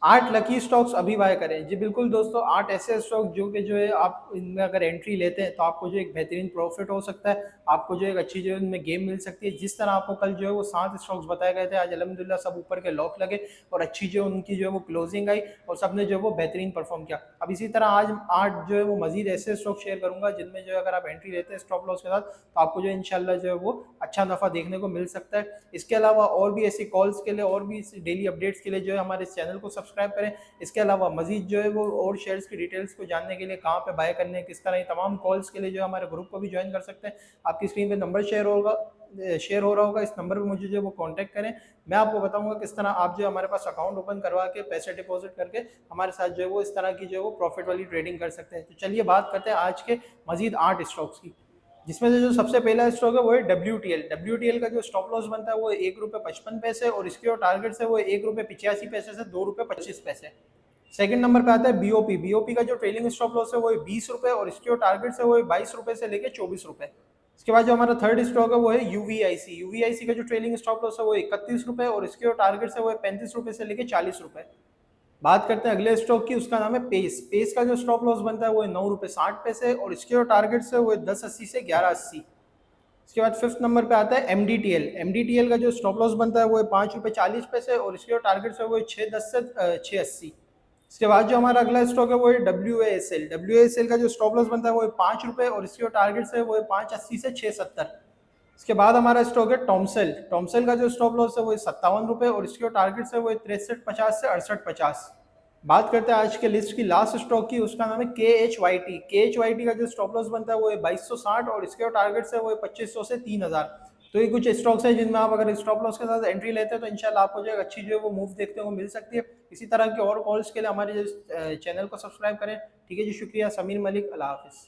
8 lucky stocks अभी bye करें। जी बिल्कुल दोस्तों, 8 ऐसे स्टॉक जो कि जो है आप इनमें अगर एंट्री लेते हैं तो आपको जो एक बेहतरीन प्रॉफिट हो सकता है, आपको जो एक अच्छी जो है इनमें गेम मिल सकती है। जिस तरह आपको कल जो है वो 7 स्टॉक्स बताए गए थे, आज अल्हम्दुलिल्लाह सब ऊपर के लॉक लगे और अच्छी जो उनकी जो है वो क्लोजिंग आई और सबने जो है वो बेहतरीन परफॉर्म किया। अब इसी तरह आज 8 जो है वो मजीद ऐसे स्टॉक शेयर करूंगा जिनमें जो है अगर आप एंट्री लेते हैं स्टॉप लॉस के साथ तो आपको जो है इंशाल्लाह जो है वो अच्छा नफा देखने को मिल सकता है। इसके अलावा और भी ऐसी कॉल्स के लिए और भी डेली अपडेट्स के लिए जो है हमारे इस चैनल को सब्सक्राइब करें। इसके अलावा मजीद जो है वो और शेयर्स की डिटेल्स को जानने के लिए कहाँ पे बाय करने हैं, किस तरह ये तमाम कॉल्स के लिए जो है हमारे ग्रुप को भी ज्वाइन कर सकते हैं। आपकी स्क्रीन पे नंबर शेयर हो रहा होगा, इस नंबर पे मुझे जो है वो कांटेक्ट करें। मैं आपको बताऊंगा किस तरह आप जो हमारे पास अकाउंट ओपन करवा के पैसे डिपॉजिट करके हमारे साथ जो है वो इस तरह की जो है वो प्रॉफिट वाली ट्रेडिंग कर सकते हैं। तो चलिए बात करते हैं आज के मजीद 8 स्टॉक्स की, जिसमें से जो सबसे पहला स्टॉक है वो है डब्ल्यू टी एल का जो स्टॉप लॉस बनता है वो 1 रुपये 55 पैसे और इसके जो टारगेट है वो 1 रुपये 85 पैसे से 2 रुपये 25 पैसे। सेकंड नंबर पे आता है बीओपी का जो ट्रेलिंग स्टॉप लॉस है वो 20 रुपये और इसके जो टारगेट है वो 22 रुपये से लेके 24 रुपये। इसके बाद जो हमारा थर्ड स्टॉक है वो है यूवीआईसी का जो ट्रेलिंग स्टॉप लॉस है वो 31 रुपये और इसके जो टारगेट है वो 35 रुपये से लेके 40 रुपये। बात करते हैं अगले स्टॉक की, उसका नाम है पेस का जो स्टॉप लॉस बनता है वो है 9 रुपये 60 पैसे और इसके जो टारगेट है वो 10.80 से 11.80। इसके बाद फिफ्थ नंबर पे आता है एमडीटीएल का जो स्टॉप लॉस बनता है वो है 5 रुपये 40 पैसे और इसके जो टारगेट है वो है 6.10 से 6.80। इसके बाद जो हमारा अगला स्टॉक है वो है डब्ल्यू ए एस एल का जो स्टॉप लॉस बनता है वो है 5 रुपये और इसके जो टारगेट है वो है 5.80 से 6.70। इसके बाद हमारा स्टॉक है टॉमसेल का जो स्टॉप लॉस है वो 57 रुपये और इसके जो टारगेट है वो 63.50 से 68.50। बात करते हैं आज के लिस्ट की लास्ट स्टॉक की, उसका नाम है के एच वाई टी का जो स्टॉप लॉस बनता है वो है 2260 और इसके जो टारगेट है वो है 2500 से 3000। तो ये कुछ स्टॉक्स हैं जिनमें आप अगर स्टॉप लॉस के साथ एंट्री लेते हैं तो इंशाल्लाह आपको जो एक अच्छी जो है वो मूव देखने को मिल सकती है। इसी तरह के और कॉल्स के लिए हमारे जो चैनल को सब्सक्राइब करें। ठीक है जी, शुक्रिया। समीर मलिक, अल्लाह हाफिज़।